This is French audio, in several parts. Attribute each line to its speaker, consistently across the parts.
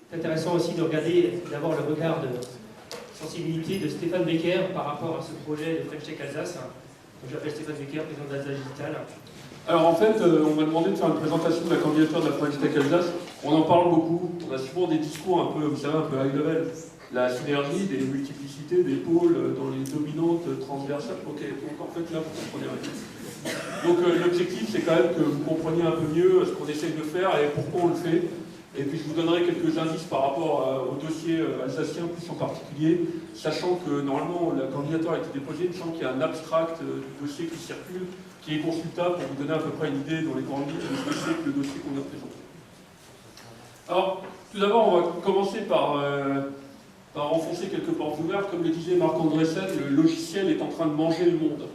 Speaker 1: C'est intéressant aussi de regarder, d'avoir le regard de sensibilité de Stéphane Becker par rapport à ce projet de French Tech Alsace. Donc j'appelle Stéphane Becker, président d'Alsace Digital.
Speaker 2: Alors en fait, on m'a demandé de faire une présentation de la candidature de la French Tech Alsace. On en parle beaucoup, on a souvent des discours un peu, vous savez, un peu high level. La synergie, des multiplicités, des pôles dans les dominantes transversales. Ok, donc en fait là, vous comprenez rien. Donc l'objectif, c'est quand même que vous compreniez un peu mieux ce qu'on essaye de faire et pourquoi on le fait. Et puis je vous donnerai quelques indices par rapport au dossier alsacien, plus en particulier, sachant que normalement la candidature a été déposée, sachant qu'il y a un abstract du dossier qui circule, qui est consultable pour vous donner à peu près une idée dans les grandes lignes de ce que c'est que le dossier qu'on a présenté. Alors, tout d'abord, on va commencer par enfoncer quelques portes ouvertes. Comme le disait Marc Andreessen, le logiciel est en train de manger le monde.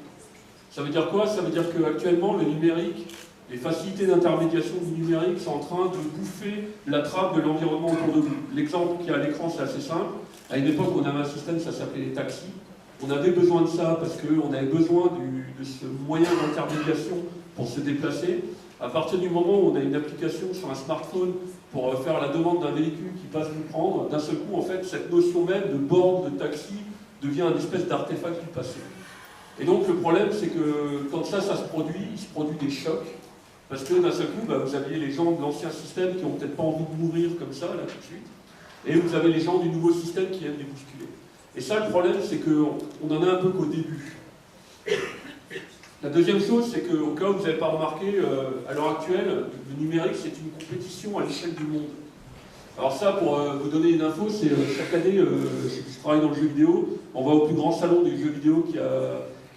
Speaker 2: Ça veut dire quoi? Ça veut dire qu'actuellement, le numérique, les facilités d'intermédiation du numérique sont en train de bouffer la trappe de l'environnement autour de vous. L'exemple qui est à l'écran, c'est assez simple. À une époque, on avait un système, ça s'appelait les taxis. On avait besoin de ça parce qu'on avait besoin de ce moyen d'intermédiation pour se déplacer. À partir du moment où on a une application sur un smartphone pour faire la demande d'un véhicule qui passe nous prendre, d'un seul coup, en fait, cette notion même de borne, de taxi, devient une espèce d'artefact du passé. Et donc, le problème, c'est que quand ça se produit, il se produit des chocs. Parce que d'un seul coup, vous aviez les gens de l'ancien système qui n'ont peut-être pas envie de mourir comme ça, là, tout de suite. Et vous avez les gens du nouveau système qui viennent les bousculer. Et ça, le problème, c'est qu'on en a un peu qu'au début. La deuxième chose, c'est qu'au cas où vous n'avez pas remarqué, à l'heure actuelle, le numérique, c'est une compétition à l'échelle du monde. Alors ça, pour vous donner une info, c'est chaque année, je travaille dans le jeu vidéo, on va au plus grand salon du jeu vidéo qui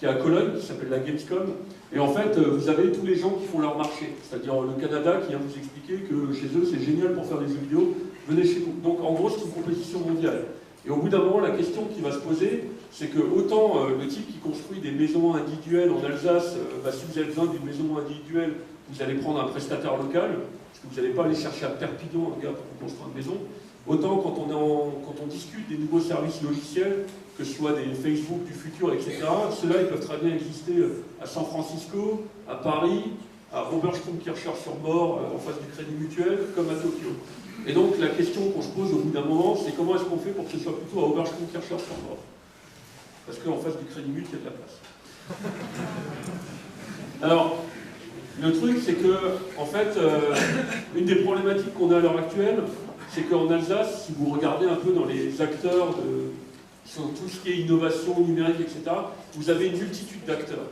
Speaker 2: est à Cologne, qui s'appelle la Gamescom, et en fait, vous avez tous les gens qui font leur marché, c'est-à-dire le Canada qui vient vous expliquer que chez eux, c'est génial pour faire des jeux vidéo, venez chez nous. Donc en gros, c'est une compétition mondiale. Et au bout d'un moment, la question qui va se poser, c'est que autant le type qui construit des maisons individuelles en Alsace, si vous avez besoin d'une maison individuelle, vous allez prendre un prestataire local, parce que vous n'allez pas aller chercher à Perpignan un gars pour construire une maison. Autant quand on discute des nouveaux services logiciels, que ce soit des Facebook du futur, etc., ceux-là, ils peuvent très bien exister à San Francisco, à Paris, à Oberstromkircher-sur-Bord, en face du Crédit Mutuel, comme à Tokyo. Et donc la question qu'on se pose au bout d'un moment, c'est comment est-ce qu'on fait pour que ce soit plutôt à Oberstromkircher-sur-Bord? Parce qu'en face du Crédit Mutuel, il y a de la place. Alors, le truc, c'est que, en fait, une des problématiques qu'on a à l'heure actuelle, c'est qu'en Alsace, si vous regardez un peu dans les acteurs sur tout ce qui est innovation numérique, etc., vous avez une multitude d'acteurs.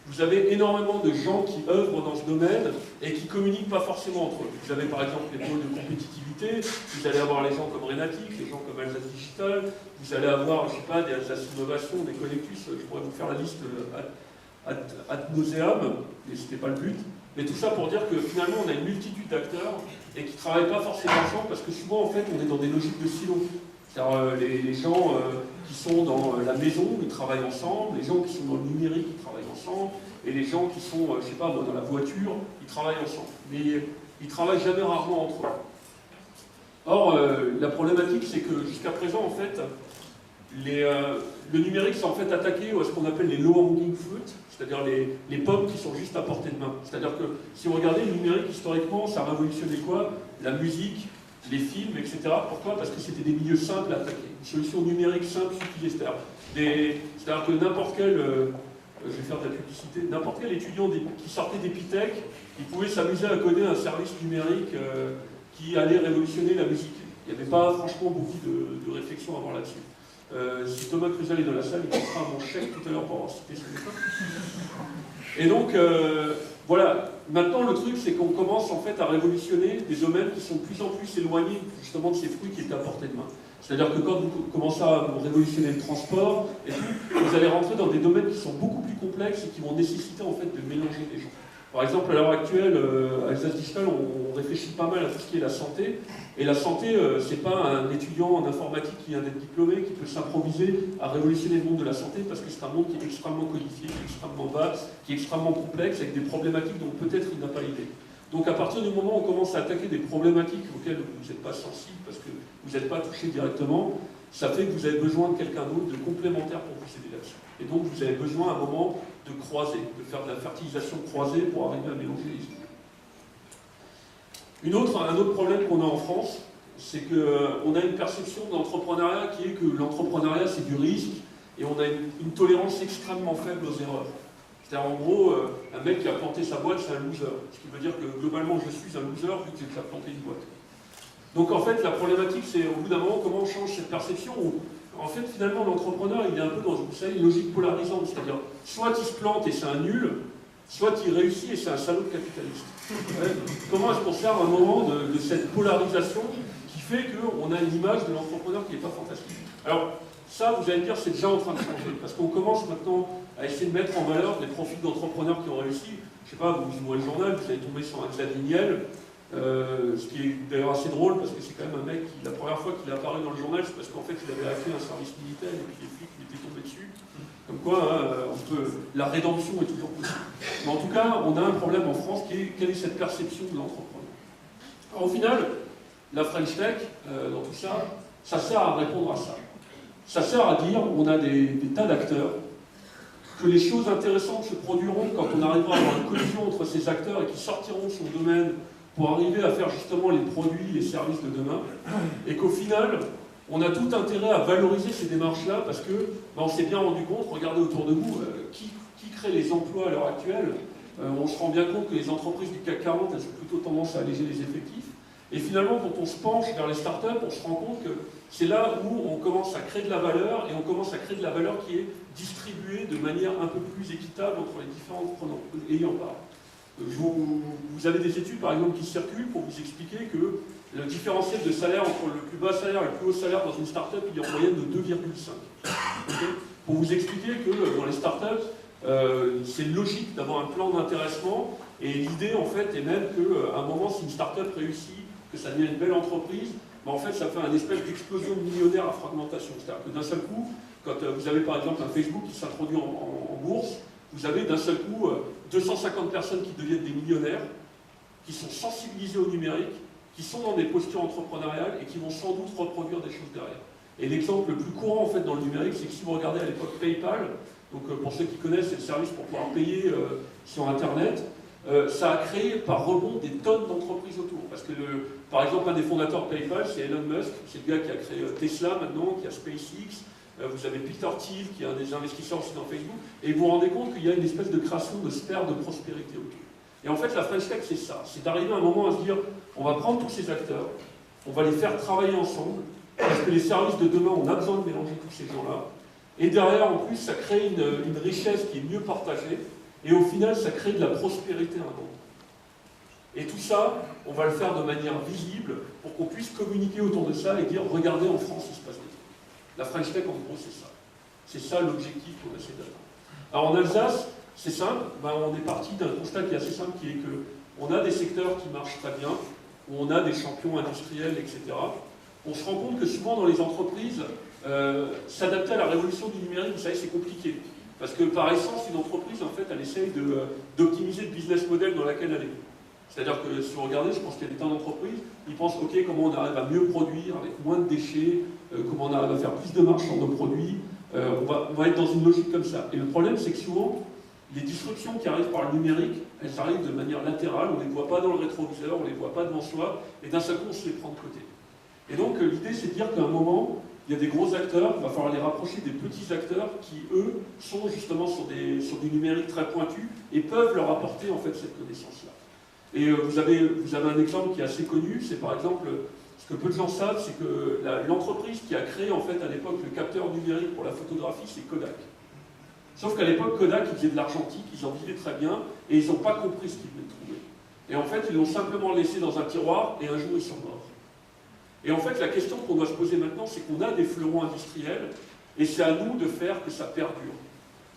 Speaker 2: Vous avez énormément de gens qui œuvrent dans ce domaine et qui ne communiquent pas forcément entre eux. Vous avez par exemple les pôles de compétitivité, vous allez avoir les gens comme Renatic, les gens comme Alsace Digital, vous allez avoir, je ne sais pas, des Alsace Innovation, des Connectus, je pourrais vous faire la liste ad nauseam, mais ce n'était pas le but. Mais tout ça pour dire que finalement on a une multitude d'acteurs et qui ne travaillent pas forcément ensemble parce que souvent en fait on est dans des logiques de silos. C'est-à-dire les gens qui sont dans la maison, ils travaillent ensemble, les gens qui sont dans le numérique, ils travaillent ensemble, et les gens qui sont, je sais pas moi, dans la voiture, ils travaillent ensemble. Mais ils travaillent jamais rarement entre eux. Or, la problématique, c'est que jusqu'à présent, en fait, le numérique s'est en fait attaqué à ce qu'on appelle les low-hanging fruit, c'est-à-dire les pommes qui sont juste à portée de main. C'est-à-dire que si vous regardez le numérique historiquement, ça a révolutionné quoi? La musique, les films, etc. Pourquoi? Parce que c'était des milieux simples à attaquer. Une solution numérique simple suffisait. C'est-à-dire que n'importe quel, je vais faire de la publicité, n'importe quel étudiant qui sortait d'Epitech, il pouvait s'amuser à coder un service numérique qui allait révolutionner la musique. Il n'y avait pas franchement beaucoup de réflexion à avoir là-dessus. Si Thomas Cruzel est dans la salle, il passera mon chèque tout à l'heure pour avoir cité ce méthode. Et donc, voilà. Maintenant, le truc, c'est qu'on commence en fait à révolutionner des domaines qui sont de plus en plus éloignés justement de ces fruits qui étaient à portée de main. C'est-à-dire que quand vous commencez à révolutionner le transport, et tout, vous allez rentrer dans des domaines qui sont beaucoup plus complexes et qui vont nécessiter en fait de mélanger les gens. Par exemple, à l'heure actuelle, à Alsace Digital, on réfléchit pas mal à tout ce qui est la santé. Et la santé, c'est pas un étudiant en informatique qui vient d'être diplômé, qui peut s'improviser à révolutionner le monde de la santé, parce que c'est un monde qui est extrêmement codifié, qui est extrêmement vaste, qui est extrêmement complexe, avec des problématiques dont peut-être il n'a pas idée. Donc à partir du moment où on commence à attaquer des problématiques auxquelles vous n'êtes pas sensible, parce que vous n'êtes pas touché directement, ça fait que vous avez besoin de quelqu'un d'autre, de complémentaire pour vous aider là-dessus. Et donc vous avez besoin à un moment de croiser, de faire de la fertilisation croisée pour arriver à mélanger les idées. Un autre problème qu'on a en France, c'est qu'on a une perception de l'entrepreneuriat qui est que l'entrepreneuriat c'est du risque et on a une tolérance extrêmement faible aux erreurs. C'est-à-dire en gros, un mec qui a planté sa boîte, c'est un loser. Ce qui veut dire que globalement je suis un loser vu que j'ai déjà planté une boîte. Donc en fait la problématique c'est au bout d'un moment comment on change cette perception où en fait finalement l'entrepreneur il est un peu dans vous savez, une logique polarisante, c'est-à-dire soit il se plante et c'est un nul, soit il réussit et c'est un salaud de capitaliste. Ouais. Comment est-ce qu'on sert à un moment de cette polarisation qui fait qu'on a une image de l'entrepreneur qui n'est pas fantastique? Alors ça vous allez me dire c'est déjà en train de changer parce qu'on commence maintenant à essayer de mettre en valeur des profils d'entrepreneurs qui ont réussi. Je sais pas, vous ouvrez le journal, vous allez tomber sur un Xavier Niel, ce qui est d'ailleurs assez drôle parce que c'est quand même un mec qui, la première fois qu'il est apparu dans le journal, c'est parce qu'en fait il avait hacké un service militaire et puis les flics étaient tombés dessus. Comme quoi, la rédemption est toujours possible. Mais en tout cas, on a un problème en France qui est quelle est cette perception de l'entrepreneur. Alors au final, la French Tech, dans tout ça, ça sert à répondre à ça. Ça sert à dire, on a des tas d'acteurs, que les choses intéressantes se produiront quand on arrivera à avoir une collision entre ces acteurs et qui sortiront de son domaine pour arriver à faire justement les produits, les services de demain, et qu'au final, on a tout intérêt à valoriser ces démarches-là parce que on s'est bien rendu compte, regardez autour de vous, qui crée les emplois à l'heure actuelle. On se rend bien compte que les entreprises du CAC 40, elles ont plutôt tendance à alléger les effectifs. Et finalement, quand on se penche vers les startups, on se rend compte que c'est là où on commence à créer de la valeur, et on commence à créer de la valeur qui est distribuée de manière un peu plus équitable entre les différents ayant part. Vous avez des études, par exemple, qui circulent pour vous expliquer que le différentiel de salaire entre le plus bas salaire et le plus haut salaire dans une start-up, il est en moyenne de 2,5. Okay, pour vous expliquer que dans les start-up, c'est logique d'avoir un plan d'intéressement, et l'idée, en fait, est même qu'à un moment, si une start-up réussit, que ça devient une belle entreprise, en fait, ça fait une espèce d'explosion millionnaire à fragmentation. C'est-à-dire que d'un seul coup, quand vous avez par exemple un Facebook qui s'introduit en bourse, vous avez d'un seul coup 250 personnes qui deviennent des millionnaires, qui sont sensibilisées au numérique, qui sont dans des postures entrepreneuriales et qui vont sans doute reproduire des choses derrière. Et l'exemple le plus courant en fait dans le numérique, c'est que si vous regardez à l'époque PayPal, donc pour ceux qui connaissent, c'est le service pour pouvoir payer sur Internet, ça a créé par rebond des tonnes d'entreprises autour. Parce que, par exemple, un des fondateurs de PayPal, c'est Elon Musk, c'est le gars qui a créé Tesla maintenant, qui a SpaceX. Vous avez Peter Thiel, qui est un des investisseurs aussi dans Facebook. Et vous vous rendez compte qu'il y a une espèce de création de sphère de prospérité autour. Et en fait, la French Tech, c'est ça. C'est d'arriver à un moment à se dire, on va prendre tous ces acteurs, on va les faire travailler ensemble, parce que les services de demain, on a besoin de mélanger tous ces gens-là. Et derrière, en plus, ça crée une richesse qui est mieux partagée. Et au final, ça crée de la prospérité à un moment. Et tout ça, on va le faire de manière visible pour qu'on puisse communiquer autour de ça et dire, regardez, en France, il se passe des trucs. La French Tech, en gros, c'est ça. C'est ça l'objectif qu'on essaie d'atteindre. Alors en Alsace, c'est simple, on est parti d'un constat qui est assez simple, qui est qu'on a des secteurs qui marchent très bien, où on a des champions industriels, etc. On se rend compte que souvent dans les entreprises, s'adapter à la révolution du numérique, vous savez, c'est compliqué. Parce que par essence, une entreprise, en fait, elle essaye d'optimiser le business model dans lequel elle est. C'est-à-dire que si vous regardez, je pense qu'il y a des tas d'entreprises, ils pensent, ok, comment on arrive à mieux produire, avec moins de déchets, comment on arrive à faire plus de marge sur nos produits, on va être dans une logique comme ça. Et le problème, c'est que souvent, les disruptions qui arrivent par le numérique, elles arrivent de manière latérale, on ne les voit pas dans le rétroviseur, on ne les voit pas devant soi, et d'un seul coup, on se les prend de côté. Et donc, l'idée, c'est de dire qu'à un moment, il y a des gros acteurs, il va falloir les rapprocher des petits acteurs qui, eux, sont justement sur du numérique très pointu et peuvent leur apporter en fait cette connaissance-là. Et vous avez un exemple qui est assez connu, c'est par exemple, ce que peu de gens savent, c'est que l'entreprise qui a créé en fait à l'époque le capteur numérique pour la photographie, c'est Kodak. Sauf qu'à l'époque, Kodak, ils faisaient de l'argentique, ils en vivaient très bien, et ils n'ont pas compris ce qu'ils venaient de trouver. Et en fait, ils l'ont simplement laissé dans un tiroir, et un jour, ils sont morts. Et en fait, la question qu'on doit se poser maintenant, c'est qu'on a des fleurons industriels, et c'est à nous de faire que ça perdure.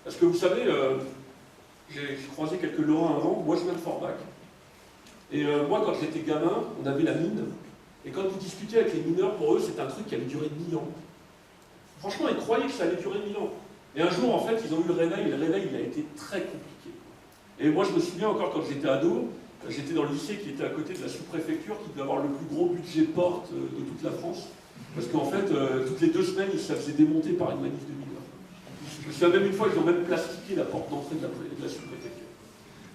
Speaker 2: Parce que vous savez, j'ai croisé quelques Lorrains avant, moi je viens de Forbach. Et moi, quand j'étais gamin, on avait la mine, et quand vous discutiez avec les mineurs, pour eux, c'était un truc qui allait durer 1000 ans. Franchement, ils croyaient que ça allait durer 1000 ans. Et un jour, en fait, ils ont eu le réveil, et le réveil, il a été très compliqué. Et moi, je me souviens encore quand j'étais ado, j'étais dans le lycée qui était à côté de la sous-préfecture, qui devait avoir le plus gros budget porte de toute la France. Parce qu'en fait, toutes les 2 semaines, ça faisait démonter par une manif de mineurs. Je me souviens même une fois, ils ont même plastiqué la porte d'entrée de la sous-préfecture.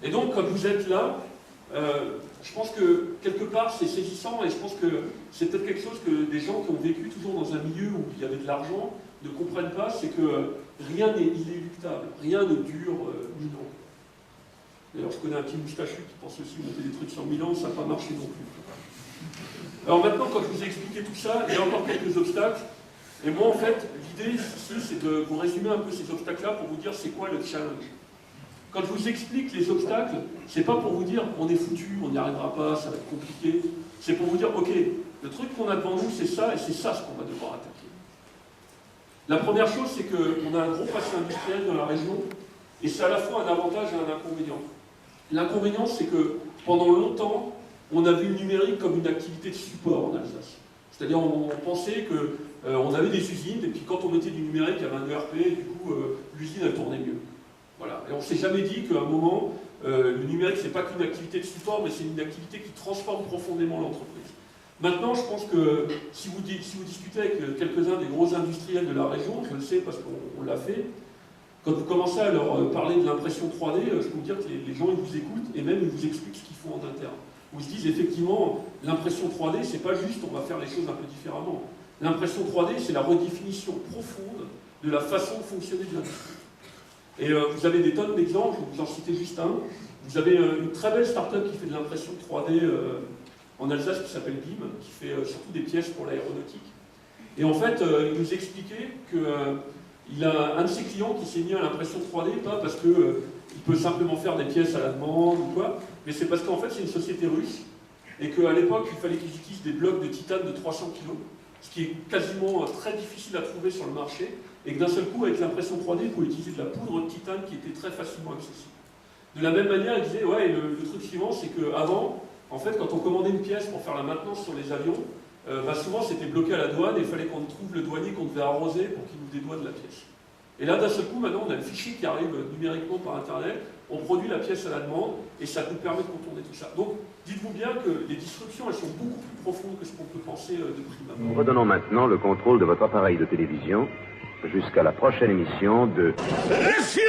Speaker 2: Et donc, comme vous êtes là, je pense que quelque part, c'est saisissant, et je pense que c'est peut-être quelque chose que des gens qui ont vécu toujours dans un milieu où il y avait de l'argent ne comprennent pas, c'est que rien n'est inéluctable, rien ne dure 1000 ans. D'ailleurs, je connais un petit moustachu qui pense aussi monter des trucs sur 1000 ans, ça n'a pas marché non plus. Alors maintenant, quand je vous ai expliqué tout ça, il y a encore quelques obstacles. Et moi, en fait, l'idée ici, c'est de vous résumer un peu ces obstacles-là pour vous dire c'est quoi le challenge. Quand je vous explique les obstacles, c'est pas pour vous dire on est foutu, on n'y arrivera pas, ça va être compliqué. C'est pour vous dire ok, le truc qu'on a devant nous, c'est ça, et c'est ça ce qu'on va devoir attaquer. La première chose, c'est qu'on a un gros passé industriel dans la région, et c'est à la fois un avantage et un inconvénient. L'inconvénient, c'est que pendant longtemps, on a vu le numérique comme une activité de support en Alsace. C'est-à-dire, on pensait qu'on avait des usines, et puis quand on mettait du numérique, il y avait un ERP, et du coup, l'usine, elle tournait mieux. Voilà. Et on ne s'est jamais dit qu'à un moment, le numérique, c'est pas qu'une activité de support, mais c'est une activité qui transforme profondément l'entreprise. Maintenant, je pense que si vous discutez avec quelques-uns des gros industriels de la région, je le sais parce qu'on l'a fait, quand vous commencez à leur parler de l'impression 3D, je peux vous dire que les gens ils vous écoutent et même ils vous expliquent ce qu'ils font en interne. Où ils se disent effectivement, l'impression 3D, c'est pas juste on va faire les choses un peu différemment. L'impression 3D, c'est la redéfinition profonde de la façon de fonctionner de l'industrie. Et vous avez des tonnes d'exemples, je vais vous en citer juste un. Vous avez une très belle start-up qui fait de l'impression 3D en Alsace qui s'appelle BIM, qui fait surtout des pièces pour l'aéronautique. Et en fait, il nous expliquait qu'il a un de ses clients qui s'est mis à l'impression 3D, pas parce qu'il peut simplement faire des pièces à la demande ou quoi, mais c'est parce qu'en fait c'est une société russe, et qu'à l'époque il fallait qu'ils utilisent des blocs de titane de 300 kg, ce qui est quasiment très difficile à trouver sur le marché, et que d'un seul coup, avec l'impression 3D, il pouvait utiliser de la poudre de titane qui était très facilement accessible. De la même manière, il disait, ouais, le truc suivant, c'est qu'avant, en fait, quand on commandait une pièce pour faire la maintenance sur les avions, souvent c'était bloqué à la douane et il fallait qu'on trouve le douanier qu'on devait arroser pour qu'il nous dédouane la pièce. Et là, d'un seul coup, maintenant, on a le fichier qui arrive numériquement par Internet, on produit la pièce à la demande et ça nous permet de contourner tout ça. Donc, dites-vous bien que les disruptions, elles sont beaucoup plus profondes que ce qu'on peut penser de prime abord.
Speaker 3: Redonnons maintenant le contrôle de votre appareil de télévision jusqu'à la prochaine émission de...
Speaker 4: Lucien